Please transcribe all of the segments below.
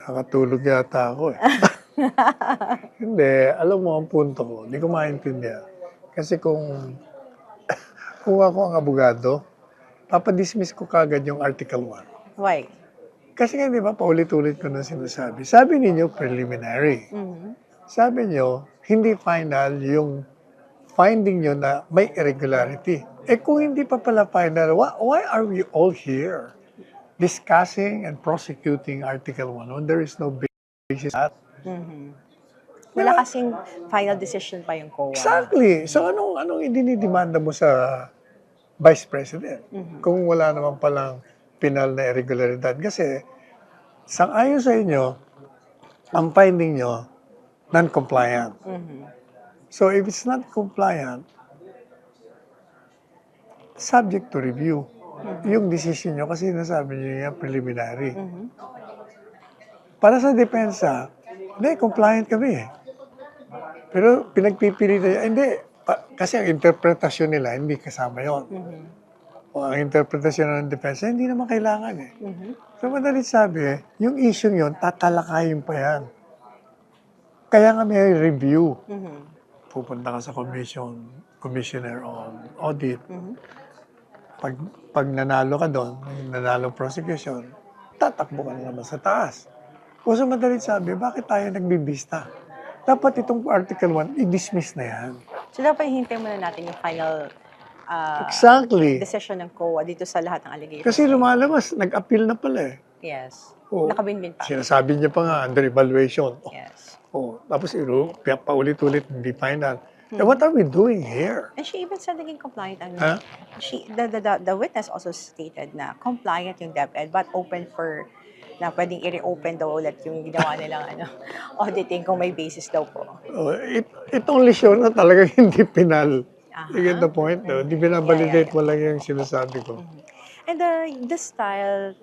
Nakatulog yata ako eh. Hindi, alam mo ang punto ko, hindi ko maintindihan. Kasi kung ako ang abogado, papadismiss ko kagad yung Article 1. Why? Kasi nga di ba, paulit-ulit ko na sinasabi. Sabi ninyo, preliminary. Sabi nyo, hindi final yung finding nyo na may irregularity. Eh kung hindi pa pala final, why are we all here discussing and prosecuting Article 1 when there is no basis at? Wala kasing final decision pa yung COA. Exactly. So anong idinidemanda mo sa Vice President kung wala naman palang penal na irregularidad? Kasi sang-ayon sa inyo, ang finding nyo, non-compliant. So if it's not compliant, subject to review. Yung decision nyo, kasi nasabi nyo yung preliminary. Para sa depensa, hindi, compliant kami eh. Pero pinagpipilitan, hindi, kasi ang interpretasyon nila, hindi kasama yon. O ang interpretasyon ng depensa, hindi naman kailangan eh. So madalit sabi, yung issue yon, tatalakayin pa yan. Kaya nga may review. Pupunta ka sa commissioner on audit. Pag nanalo ka doon, nanalo prosecution, tatakbo ka naman sa taas. O sa madalit sabi, bakit tayo nagbibista? Dapat itong Article 1, i-dismiss na yan. So dapat hintayin muna natin yung final Exactly. decision ng COA dito sa lahat ng allegations. Kasi lumalabas, nag-appeal na pala eh. Yes. Oo. Nakabinbin pa. Sinasabi niya pa nga, under evaluation. Yes. Tapos paulit-ulit, hindi final. Eh, what are we doing here? And she even said naging compliant ang Huh? the witness also stated na compliant yung DepEd but open for na pwedeng i-reopen daw ulit yung ginawa nilang auditing kung may basis daw po. It only show na talaga hindi penal. You get the point? No? Hindi binabalidate mo lang yung sinasabi ko. And the style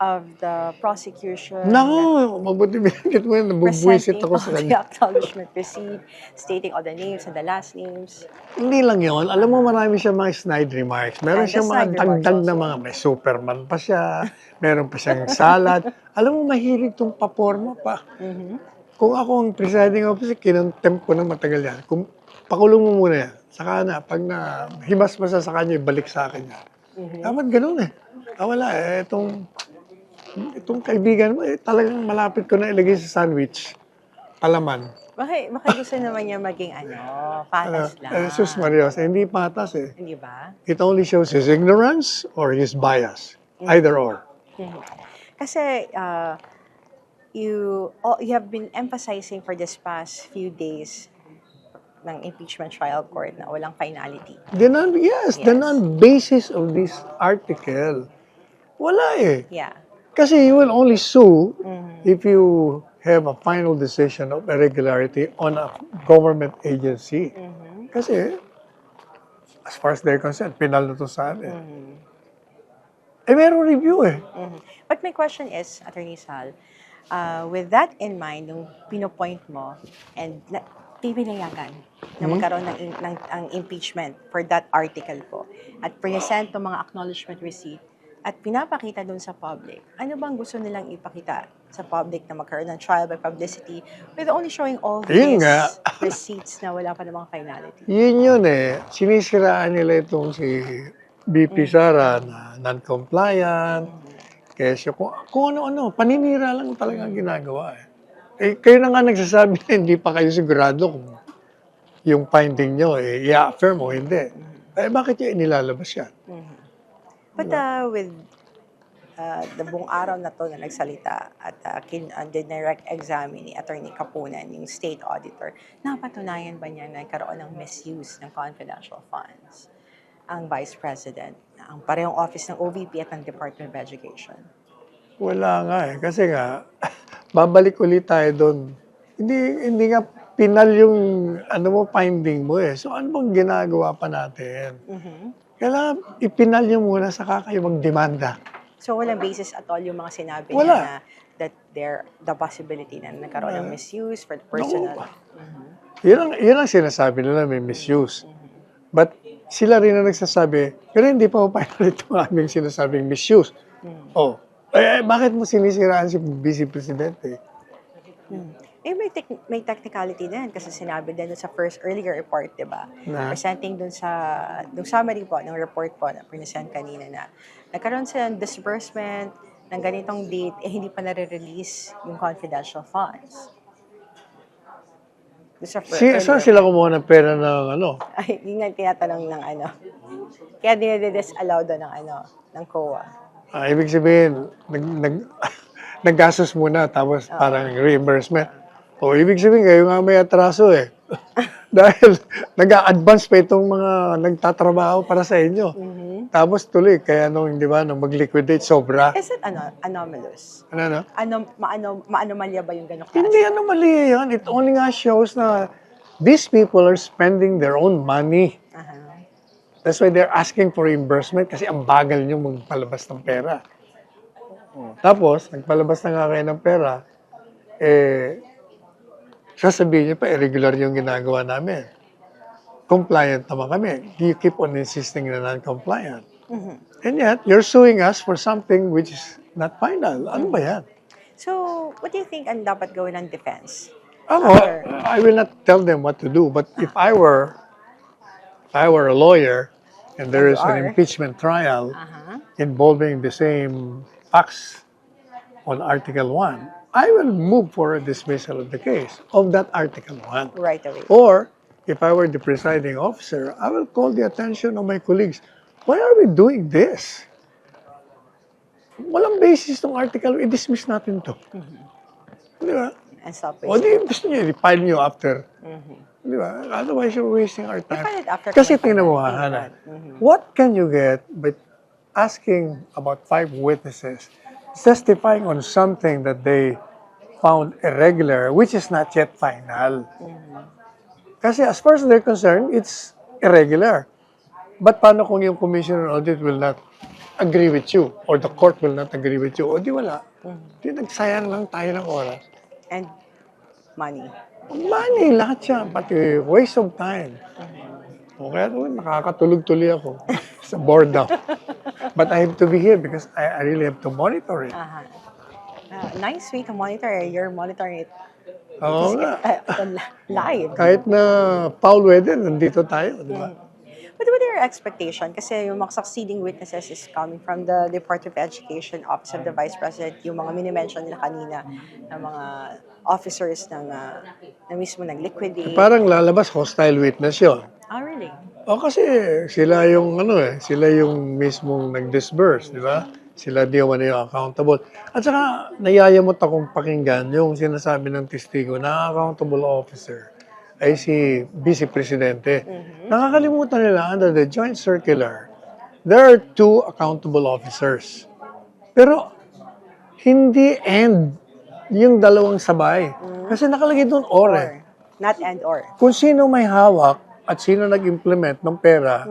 of the prosecution. Naku, mabuti binanggit mo yan. Nabubwisit ako sa the kanya. acknowledgement receipt, stating all the names and the last names. Hindi lang yun. Alam mo, marami siya mga snide remarks. Meron The siyang mga snide remarks dagdag na also. mga, may Superman pa siya, meron pa siyang salad. Alam mo, mahilig itong paporma pa. Kung ako ang presiding officer, kinontempt ko na matagal yan. Kung pakulong mo muna yan, saka na, pag na himas pa sa kanya, ibalik sa akin yan. Dapat ganun eh. Wala eh, itong kaibigan mo, talagang malapit ko na ilagay sa sandwich. Palaman. Bakit gusto naman niya maging patas lang? Jesus Marios, hindi patas eh. Hindi ba? It only shows his ignorance or his bias. Either or. Kasi you have been emphasizing for this past few days ng impeachment trial court na walang finality. The non-basis of this article. Wala eh. Yeah. Kasi you will only sue if you have a final decision of irregularity on a government agency. Kasi, as far as they're concerned, penal na ito sa atin. Eh, merong review eh. But my question is, Attorney Sal, with that in mind, nung pinopoint mo, and pipinayagan na magkaroon ng impeachment for that article po, at present ng mga acknowledgement receipt, at pinapakita doon sa public, ano bang gusto nilang ipakita sa public na magkaroon ng trial by publicity with only showing all these receipts na wala pa namang finality? Yun eh. Sinisiraan nila itong si BP Sara na non-compliant. Kesyo, kung ano-ano, paninira lang talagang ginagawa eh. Kayo na nga nagsasabi na hindi pa kayo sigurado kung yung finding nyo, i-affirm o hindi. Bakit yung inilalabas yan? But with the buong araw na to na nagsalita at direct examine ni Attorney Kapunan, yung state auditor, napatunayan ba niya na nagkaroon ng misuse ng confidential funds ang Vice President, ang parehong office ng OVP at ng Department of Education? Wala nga eh. Kasi nga, babalik ulit tayo doon. Hindi nga pinal yung finding mo eh. So ano bang ginagawa pa natin? Kailangan ipinal nyo muna saka kayo magdemanda. So walang basis at all yung mga sinabi Wala. niya na that the possibility na nagkaroon ng misuse for personal. Yun ang sinasabi nila, may misuse. But sila rin ang nagsasabi, pero hindi pa final itong aming sinasabing misuse. Bakit mo sinisiraan si Vice Presidente? May technicality din kasi sinabi din dun sa first earlier report, di ba? Na? Presenting dun summary po ng report po na present kanina na nagkaroon sila ng disbursement ng ganitong date, hindi pa nare-release yung confidential funds. Dun sa Saan sila kumuha ng pera ng ano? Ay, yun nga tinatanong ng Kaya dinedisallow doon ng COA. Ibig sabihin, naggastos muna tapos parang reimbursement. O ibig sabihin kayo nga may atraso eh. Dahil nag-a-advance pa itong mga nagtatrabaho para sa inyo. Tapos tuloy, kaya nung mag-liquidate, sobra. Is it anomalous? Ano? Maanomalya ba yung gano'ng Hindi anomalya yan. It only nga shows na these people are spending their own money. That's why they're asking for reimbursement kasi ang bagal nyo magpalabas ng pera. Tapos, nagpalabas na nga kayo ng pera, sasabihin nyo pa, irregular yung ginagawa namin. Compliant naman kami. You keep on insisting na non-compliant. And yet, you're suing us for something which is not final. Ano ba yan? So, what do you think ang dapat gawin ng defense? I will not tell them what to do, but if I were a lawyer and there is an impeachment trial involving the same facts on Article 1, I will move for a dismissal of the case of that Article 1. Right away. Or, if I were the presiding officer, I will call the attention of my colleagues. Why are we doing this? Walang basis itong article, i-dismiss natin to. Di ba? And stop O di gusto niyo, i-file niyo after. Di ba? Otherwise, you're wasting our time. I-file it after Kasi kumain tingnan mo, tayo. Hana, what can you get by asking about 5 witnesses testifying on something that they found irregular, which is not yet final? Kasi as far as they're concerned, it's irregular. But paano kung yung commissioner audit will not agree with you or the court will not agree with you? O di wala. Di nagsayang lang tayo ng oras. And money. Money, lahat siya. Pati waste of time. O kaya nakakatulog tuloy ako sa boredom. But I have to be here because I really have to monitor it. Nice way to monitor. You're monitoring it Oo nga. live. Kahit na foul weather, nandito tayo, di ba? But what are your expectation? Kasi yung mga succeeding witnesses is coming from the Department of Education, Office of the Vice President, yung mga minimension nila kanina na mga officers na mismo nag-liquidate. Parang lalabas hostile witness yun. Really? O kasi sila yung sila yung mismong nag-disburse, di ba? Sila di naman yung accountable. At saka nayayamot akong pakinggan yung sinasabi ng testigo na accountable officer ay si Vice Presidente. Nakakalimutan nila under the joint circular, there are 2 accountable officers. Pero hindi end yung dalawang sabay. Kasi nakalagay doon or. Not and or. Kung sino may hawak at sino nag-implement ng pera,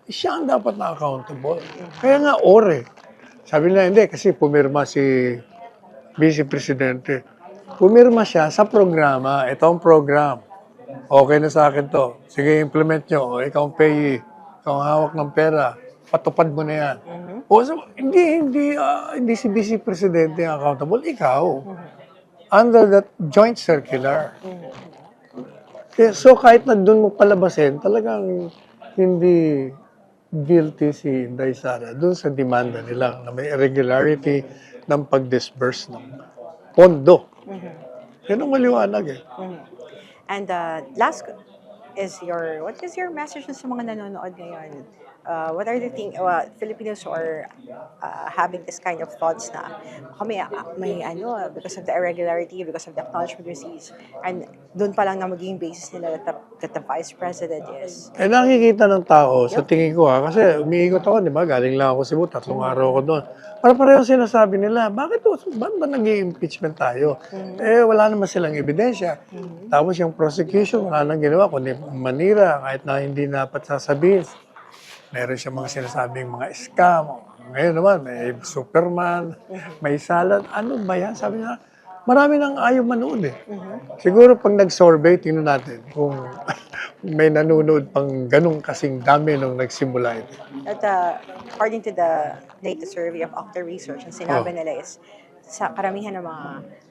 siya ang dapat na accountable. Kaya nga or. Sabi nila, hindi, kasi pumirma si Vice Presidente. Pumirma siya sa programa. Ito ang program. Okay na sa akin to. Sige, implement nyo. O, ikaw ang payee. Ikaw ang hawak ng pera. Patupad mo na yan. O, so, hindi si Vice Presidente ang accountable. Ikaw. Under that joint circular. So, kahit na doon mo palabasin, talagang hindi guilty si Inday Sara doon sa demanda nila na may irregularity ng pag-disburse ng pondo. Yan ang maliwanag eh. And last is what is your message sa mga nanonood ngayon? What are the Filipinos who are having this kind of thoughts na kami may because of the irregularity, because of the acknowledgement receipts, and doon pa lang na magiging basis nila that the Vice President is. Nakikita ng tao, sa tingin ko kasi umiikot ako, di ba? Galing lang ako Cebu, 3 araw ako doon. Para pareho sinasabi nila, bakit ba nag-i-impeachment tayo? Wala naman silang ebidensya. Tapos yung prosecution, wala nang ginawa, kundi manira, kahit na hindi dapat sasabihin. Meron siya mga sinasabing mga scam. Ngayon naman, may Superman, may salad. Ano ba yan? Sabi niya, marami nang ayaw manood eh. Siguro pag nag-survey, tingnan natin kung may nanonood pang ganong kasing dami nung nagsimula ito. According to the latest survey of Octa Research, ang sinabi nila is, sa karamihan ng mga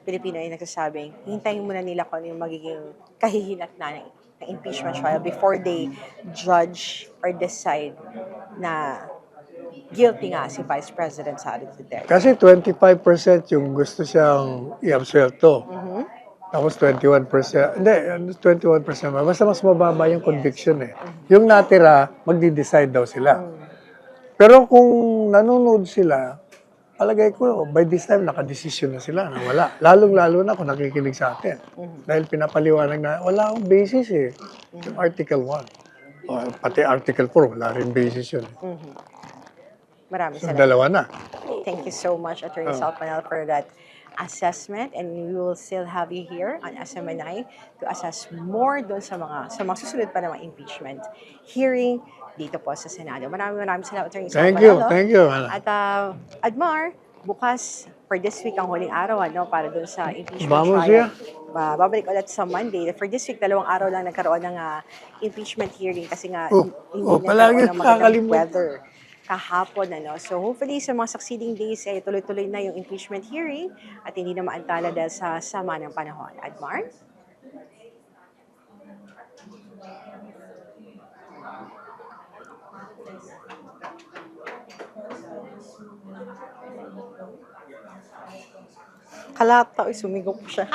Pilipino ay nagsasabing, hintayin muna nila kung ano yung magiging kahihinatnan ng impeachment trial before they judge or decide na guilty nga si Vice President Sara Duterte. Kasi 25% yung gusto siyang i-absuelto. Tapos 21%, hindi, 21%, basta mas mababa yung conviction eh. Yung natira, magdi-decide daw sila. Pero kung nanonood sila, palagay ko, by this time, nakadesisyon na sila na wala. Lalong-lalo na kung nakikinig sa atin. Dahil pinapaliwanag na wala akong basis eh. Yung Article 1. O, pati Article 4, wala rin basis yun. Maraming So, salamat. dalawa na. Thank you so much, Attorney Sal Panel, for that assessment, and we will still have you here on SMNI to assess more doon sa mga susunod pa ng impeachment hearing dito po sa Senado. Maraming salamat, Attorney Sal Panel. Thank you. At Admar, bukas for this week ang huling araw para doon sa impeachment Vamos trial. ya. Babalik ulit sa Monday. For this week, 2 araw lang nagkaroon ng impeachment hearing kasi nga hindi palagi nagkaroon ng magandang nakakalimutan. weather kahapon. So hopefully sa mga succeeding days ay tuloy-tuloy na yung impeachment hearing at hindi na maantala dahil sa sama ng panahon. Admar? Kalata, sumigaw po siya.